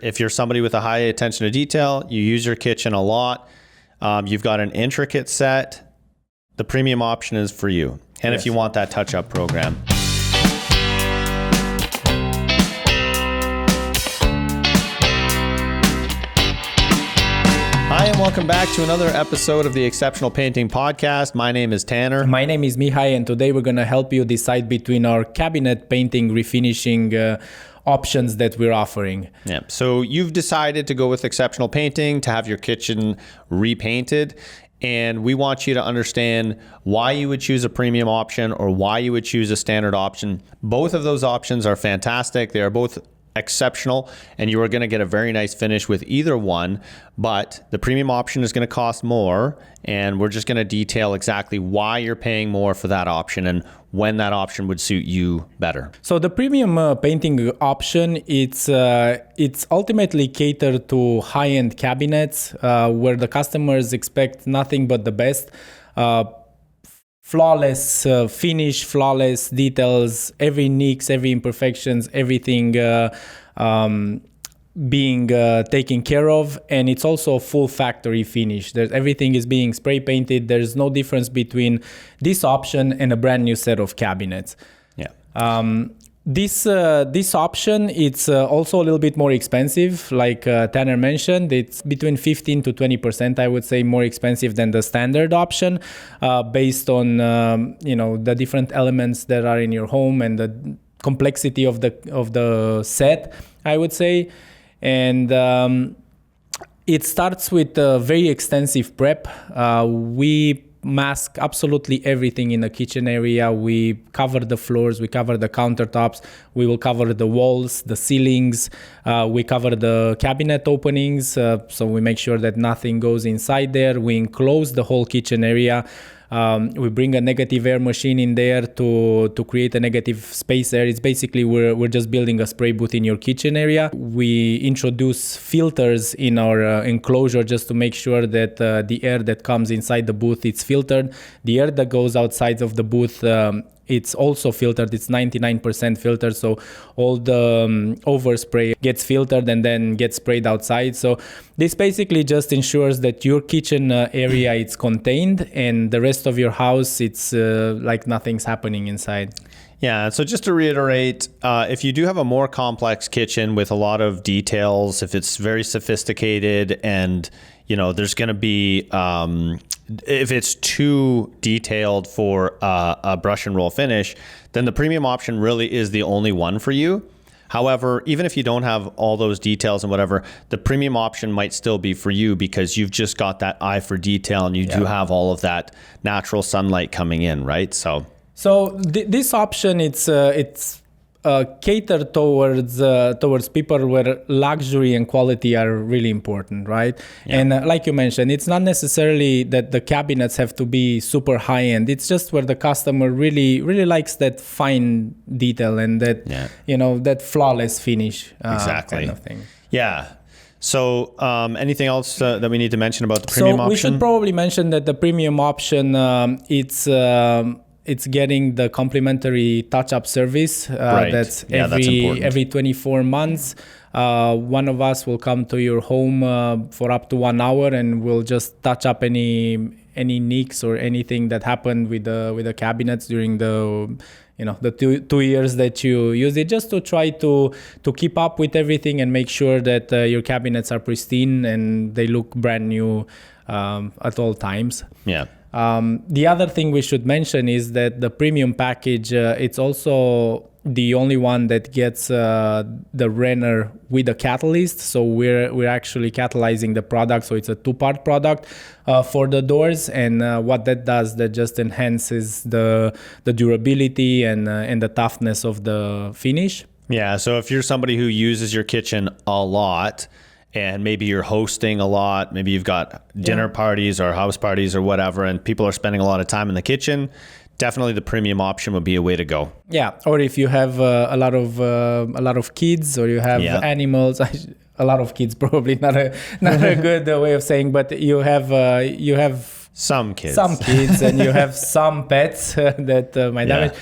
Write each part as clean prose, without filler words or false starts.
If you're somebody with a high attention to detail, you use your kitchen a lot, you've got an intricate set, the premium option is for you. And if you want that touch-up program. Hi, and welcome back to another episode of the Exceptional Painting Podcast. My name is Tanner. My name is Mihai, and today we're going to help you decide between our cabinet painting refinishing options that we're offering. Yeah. So you've decided to go with Exceptional Painting to have your kitchen repainted. And we want you to understand why you would choose a premium option or why you would choose a standard option. Both of those options are fantastic. They are both exceptional, and you are going to get a very nice finish with either one, but the premium option is going to cost more, and we're just going to detail exactly why you're paying more for that option and when that option would suit you better. So the premium painting option, it's ultimately catered to high-end cabinets where the customers expect nothing but the best. Flawless finish, flawless details, every nicks, every imperfections, everything being taken care of, and it's also a full factory finish. Everything is being spray painted. There's no difference between this option and a brand new set of cabinets. Yeah. This option, it's also a little bit more expensive. Like Tanner mentioned, it's between 15 to 20%, I would say, more expensive than the standard option, based on the different elements that are in your home and the complexity of the set, I would say. And it starts with a very extensive prep. We mask absolutely everything in the kitchen area. We cover the floors, we cover the countertops, we will cover the walls, the ceilings, we cover the cabinet openings, so we make sure that nothing goes inside there. We enclose the whole kitchen area. We bring a negative air machine in there to create a negative space air. It's basically we're just building a spray booth in your kitchen area. We introduce filters in our enclosure just to make sure that the air that comes inside the booth is filtered. The air that goes outside of the booth, it's also filtered. It's 99% filtered, so all the overspray gets filtered and then gets sprayed outside. So this basically just ensures that your kitchen area is contained and the rest of your house, it's like nothing's happening inside. Yeah, so just to reiterate, if you do have a more complex kitchen with a lot of details, if it's very sophisticated and there's going to be, if it's too detailed for a brush and roll finish, then the premium option really is the only one for you. However, even if you don't have all those details and whatever, the premium option might still be for you because you've just got that eye for detail and you do have all of that natural sunlight coming in, right? So this option, it's catered towards people where luxury and quality are really important, right? Yeah. And like you mentioned, it's not necessarily that the cabinets have to be super high end. It's just where the customer really likes that fine detail and that that flawless finish. Exactly. Kind of thing. Yeah. So anything else that we need to mention about the premium option? So we should probably mention that the premium option, it's getting the complimentary touch-up service. Right. That's important. Every 24 months. One of us will come to your home for up to 1 hour, and we'll just touch up any nicks or anything that happened with the cabinets during the two years that you use it, just to try to keep up with everything and make sure that your cabinets are pristine and they look brand new at all times. Yeah. The other thing we should mention is that the premium package, it's also the only one that gets the Renner with a catalyst. So we're actually catalyzing the product. So it's a 2-part product for the doors. And what that does, that just enhances the durability and the toughness of the finish. Yeah. So if you're somebody who uses your kitchen a lot, and maybe you're hosting a lot, maybe you've got dinner parties or house parties or whatever, and people are spending a lot of time in the kitchen, definitely the premium option would be a way to go. Yeah, or if you have a lot of kids or you have animals, a lot of kids probably not a good way of saying, but you have some kids and you have some pets that might damage.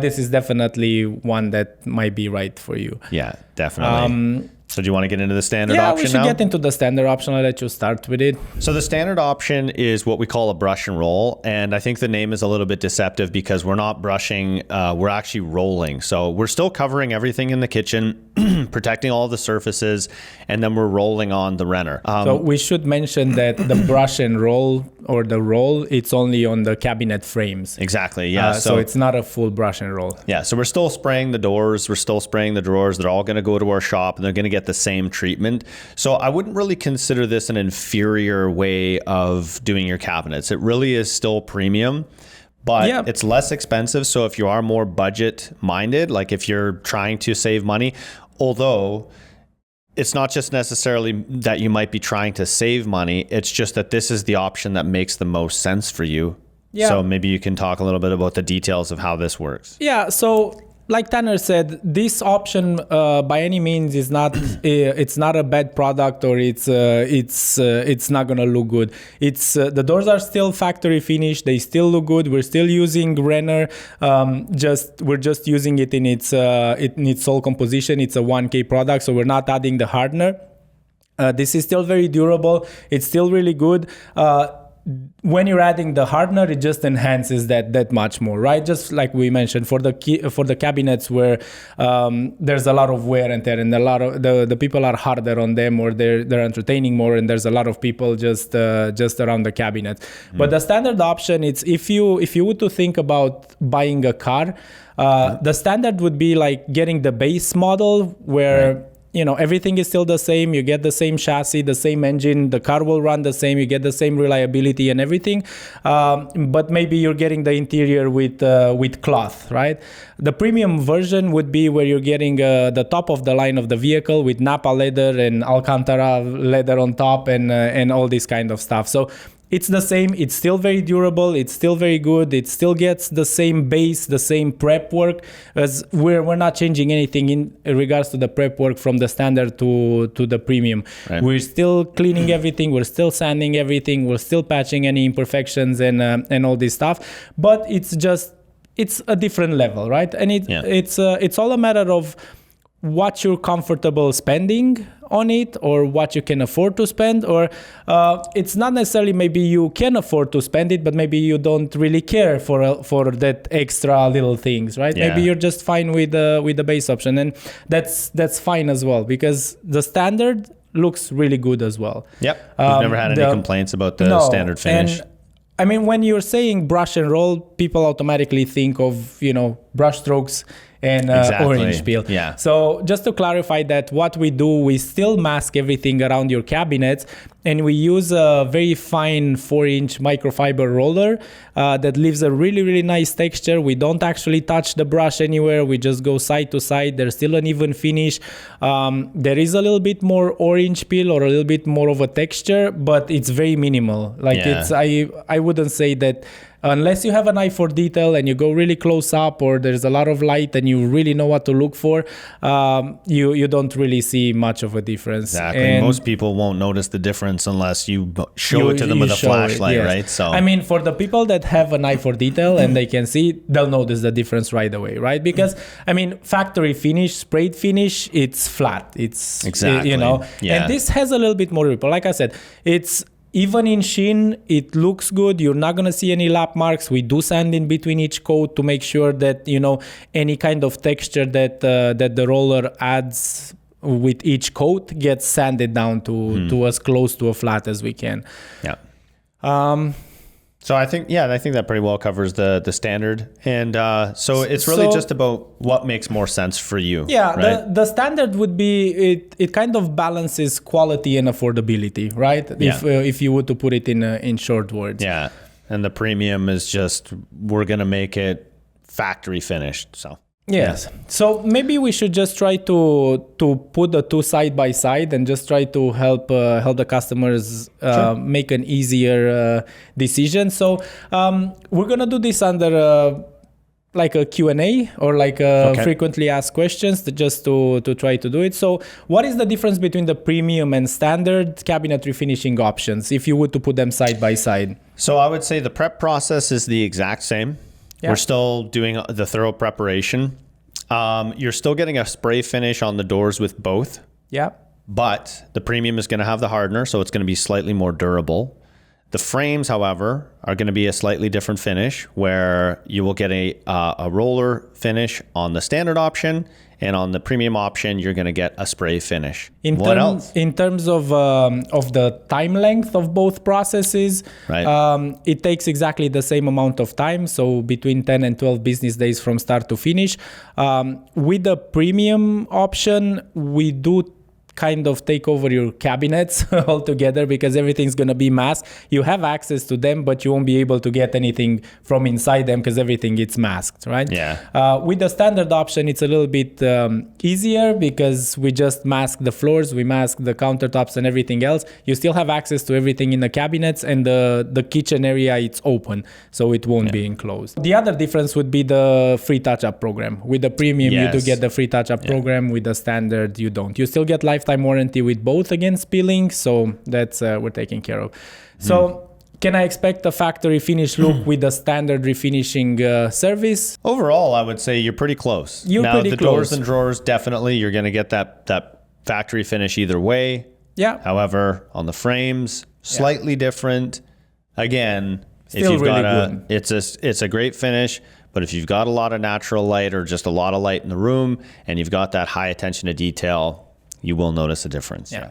This is definitely one that might be right for you. Yeah, definitely. So do you want to get into the standard Yeah, option we should now? get into the standard option. I'll let you start with it. So the standard option is what we call a brush and roll. And I think the name is a little bit deceptive because we're not brushing, we're actually rolling. So we're still covering everything in the kitchen, protecting all the surfaces, and then we're rolling on the Renner. So we should mention that the brush and roll, or the roll, it's only on the cabinet frames. Exactly, yeah. So it's not a full brush and roll. Yeah, so we're still spraying the doors, we're still spraying the drawers. They're all going to go to our shop and they're going to get the same treatment. So I wouldn't really consider this an inferior way of doing your cabinets. It really is still premium, but it's less expensive. So if you are more budget minded, like if you're trying to save money, although it's not just necessarily that you might be trying to save money, it's just that this is the option that makes the most sense for you. Yeah. So maybe you can talk a little bit about the details of how this works. Yeah, so like Tanner said, this option by any means is not it's not a bad product, or it's not gonna look good. It's the doors are still factory finished, they still look good. We're still using Renner, we're just using it in its sole composition. It's a 1K product, so we're not adding the hardener. This is still very durable. It's still really good. When you're adding the hardener, it just enhances that much more, right? Just like we mentioned, for the cabinets where there's a lot of wear and tear, and a lot of the people are harder on them, or they're entertaining more, and there's a lot of people just around the cabinet. But the standard option, it's if you were to think about buying a car, the standard would be like getting the base model where everything is still the same. You get the same chassis, the same engine, the car will run the same, you get the same reliability and everything. But maybe you're getting the interior with cloth, right? The premium version would be where you're getting the top of the line of the vehicle with Napa leather and Alcantara leather on top, and all this kind of stuff. So it's the same. It's still very durable. It's still very good. It still gets the same base, the same prep work, as we're not changing anything in regards to the prep work from the standard to the premium. Right. We're still cleaning everything. We're still sanding everything. We're still patching any imperfections and all this stuff. But it's a different level, right? And it's all a matter of what you're comfortable spending on it, or what you can afford to spend, or it's not necessarily maybe you can afford to spend it, but maybe you don't really care for that extra little things, right? Yeah. Maybe you're just fine with the base option, and that's fine as well, because the standard looks really good as well. Yep, we've never had any complaints about the standard finish. And, I mean, when you're saying brush and roll, people automatically think of brush strokes and orange peel. Yeah. So just to clarify that, what we do, we still mask everything around your cabinets, and we use a very fine 4-inch microfiber roller that leaves a really, really nice texture. We don't actually touch the brush anywhere. We just go side to side. There's still an even finish. There is a little bit more orange peel, or a little bit more of a texture, but it's very minimal. I wouldn't say that, unless you have an eye for detail and you go really close up, or there's a lot of light and you really know what to look for, you don't really see much of a difference. Exactly. And most people won't notice the difference unless you show it to them with a flashlight, right? So I mean, for the people that have an eye for detail and they can see, they'll notice the difference right away, right? Because I mean, factory finish, sprayed finish, it's flat. It's exactly, and this has a little bit more ripple. Like I said, it's even in sheen, it looks good. You're not going to see any lap marks. We do sand in between each coat to make sure that, any kind of texture that the roller adds with each coat gets sanded down to as close to a flat as we can. Yeah. So I think that pretty well covers the standard. And so it's really just about what makes more sense for you. Yeah, right? the standard would be, it kind of balances quality and affordability, right? Yeah. If you were to put it in short words. Yeah, and the premium is just, we're going to make it factory finished, so. Yes. Yeah. So maybe we should just try to put the two side by side and just try to help the customers make an easier decision. So we're gonna do this under like a Q&A, or like frequently asked questions, just to try to do it. So what is the difference between the premium and standard cabinet refinishing options, if you were to put them side by side? So I would say the prep process is the exact same. Yeah. We're still doing the thorough preparation. You're still getting a spray finish on the doors with both. Yeah. But the premium is going to have the hardener, so it's going to be slightly more durable. The frames, however, are going to be a slightly different finish, where you will get a roller finish on the standard option, and on the premium option, you're going to get a spray finish. What else? In terms of the time length of both processes, Right. it takes exactly the same amount of time, so between 10 and 12 business days from start to finish. With the premium option, we do kind of take over your cabinets altogether, because everything's going to be masked. You have access to them, but you won't be able to get anything from inside them because everything gets masked, right? Yeah. With the standard option, it's a little bit easier, because we just mask the floors, we mask the countertops and everything else. You still have access to everything in the cabinets, and the kitchen area, it's open, so it won't be enclosed. The other difference would be the free touch-up program. With the premium, you do get the free touch-up program. With the standard, you don't. You still get lifetime warranty with both against peeling, so that's we're taking care of. So can I expect a factory finish look with a standard refinishing service? Overall, I would say you're pretty close. Now, the doors and drawers, definitely, you're going to get that factory finish either way. Yeah. However, on the frames, slightly different. Again, Still if you've really got good. it's a great finish, but if you've got a lot of natural light or just a lot of light in the room, and you've got that high attention to detail, you will notice a difference. Yeah.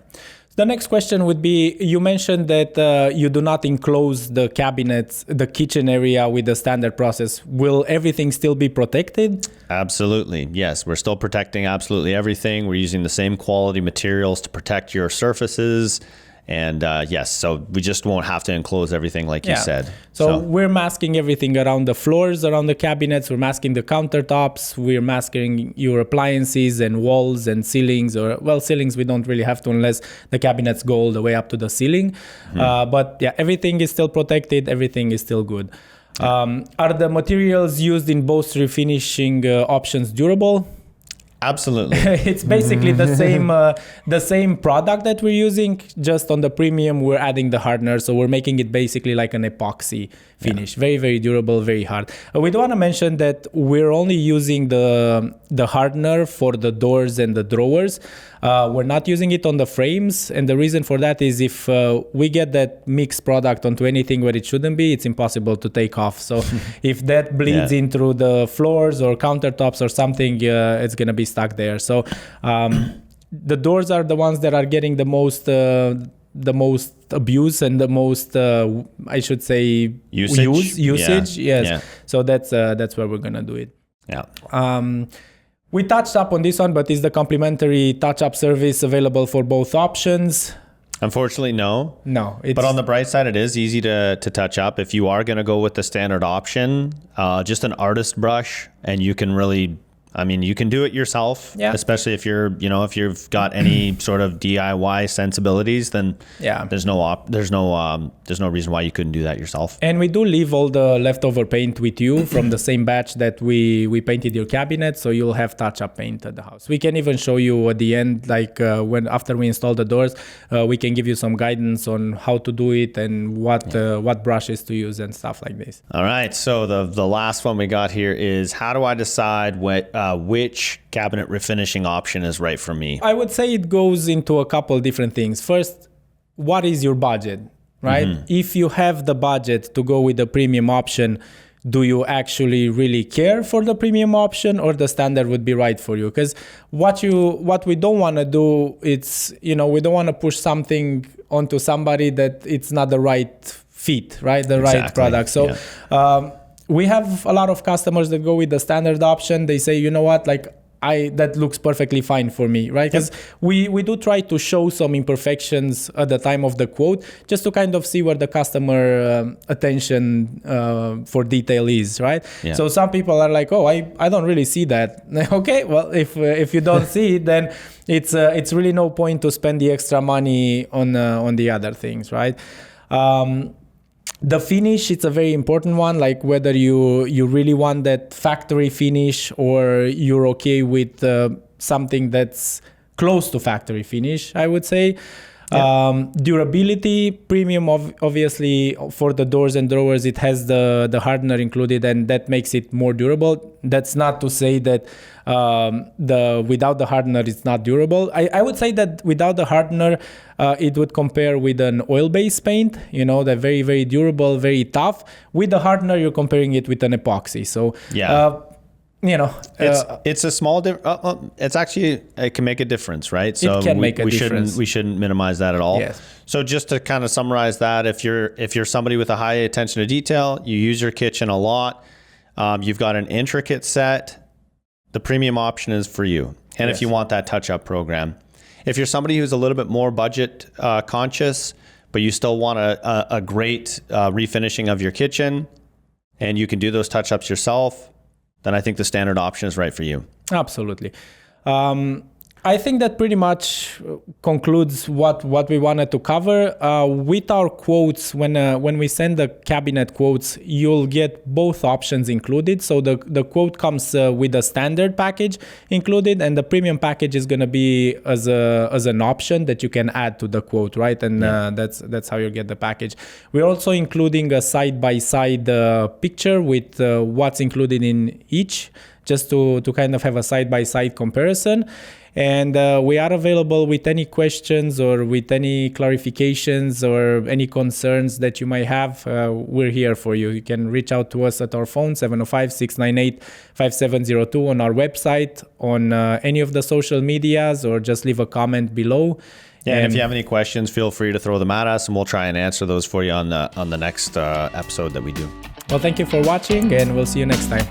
The next question would be, you mentioned that you do not enclose the cabinets, the kitchen area with the standard process. Will everything still be protected? Absolutely. Yes, we're still protecting absolutely everything. We're using the same quality materials to protect your surfaces. And yes, so we just won't have to enclose everything like you said. So we're masking everything around the floors, around the cabinets. We're masking the countertops. We're masking your appliances and walls and ceilings. Ceilings we don't really have to, unless the cabinets go all the way up to the ceiling. But yeah, everything is still protected. Everything is still good. Are the materials used in both refinishing options durable? Absolutely. It's basically the same product that we're using, just on the premium we're adding the hardener, so we're making it basically like an epoxy finish. Very, very durable, very hard. We do want to mention that we're only using the hardener for the doors and the drawers. We're not using it on the frames, and the reason for that is if we get that mixed product onto anything where it shouldn't be, it's impossible to take off. So if that bleeds in through the floors or countertops or something, it's going to be stuck there. So the doors are the ones that are getting the most abuse and the most I should say usage. Yes. So that's where we're going to do it. We touched up on this one, but is the complimentary touch-up service available for both options? Unfortunately, no. But on the bright side, it is easy to touch up. If you are going to go with the standard option, just an artist brush, and you can really, you can do it yourself, especially if if you've got any sort of DIY sensibilities, then there's no reason why you couldn't do that yourself. And we do leave all the leftover paint with you from the same batch that we painted your cabinet, so you'll have touch-up paint at the house. We can even show you at the end, like after we install the doors, we can give you some guidance on how to do it and what brushes to use and stuff like this. All right, so the last one we got here is, how do I decide which cabinet refinishing option is right for me? I would say it goes into a couple different things. First, what is your budget, right? If you have the budget to go with the premium option, do you actually really care for the premium option, or the standard would be right for you? Because what we don't want to do, it's, we don't want to push something onto somebody that it's not the right fit, right? The right product. So we have a lot of customers that go with the standard option. They say, you know what, that looks perfectly fine for me, right? Because we do try to show some imperfections at the time of the quote, just to kind of see where the customer attention for detail is, right? So some people are like, oh, I don't really see that. Okay, well, if you don't see it, then it's really no point to spend the extra money on the other things, right? The finish, it's a very important one, like whether you really want that factory finish or you're okay with something that's close to factory finish, I would say. Durability, premium, obviously for the doors and drawers, it has the hardener included, and that makes it more durable. That's not to say that without the hardener it's not durable. I would say that without the hardener, it would compare with an oil-based paint. They're very, very durable, very tough. With the hardener, you're comparing it with an epoxy. So it's a small it's actually, it can make a difference, right? So it can make a difference. We shouldn't minimize that at all. Yes. So just to kind of summarize that, if you're somebody with a high attention to detail, you use your kitchen a lot, you've got an intricate set, the premium option is for you. And if you want that touch-up program. If you're somebody who's a little bit more budget conscious, but you still want a great refinishing of your kitchen, and you can do those touch-ups yourself, then I think the standard option is right for you. Absolutely. I think that pretty much concludes what we wanted to cover. With our quotes, when we send the cabinet quotes, you'll get both options included. So the quote comes with the standard package included, and the premium package is going to be as an option that you can add to the quote, right? And that's how you get the package. We're also including a side-by-side picture with what's included in each, just to kind of have a side-by-side comparison. And we are available with any questions or with any clarifications or any concerns that you might have. We're here for you. You can reach out to us at our phone, 705-698-5702, on our website, on any of the social medias, or just leave a comment below. And if you have any questions, feel free to throw them at us, and we'll try and answer those for you on the next episode that we do. Well, thank you for watching, and we'll see you next time.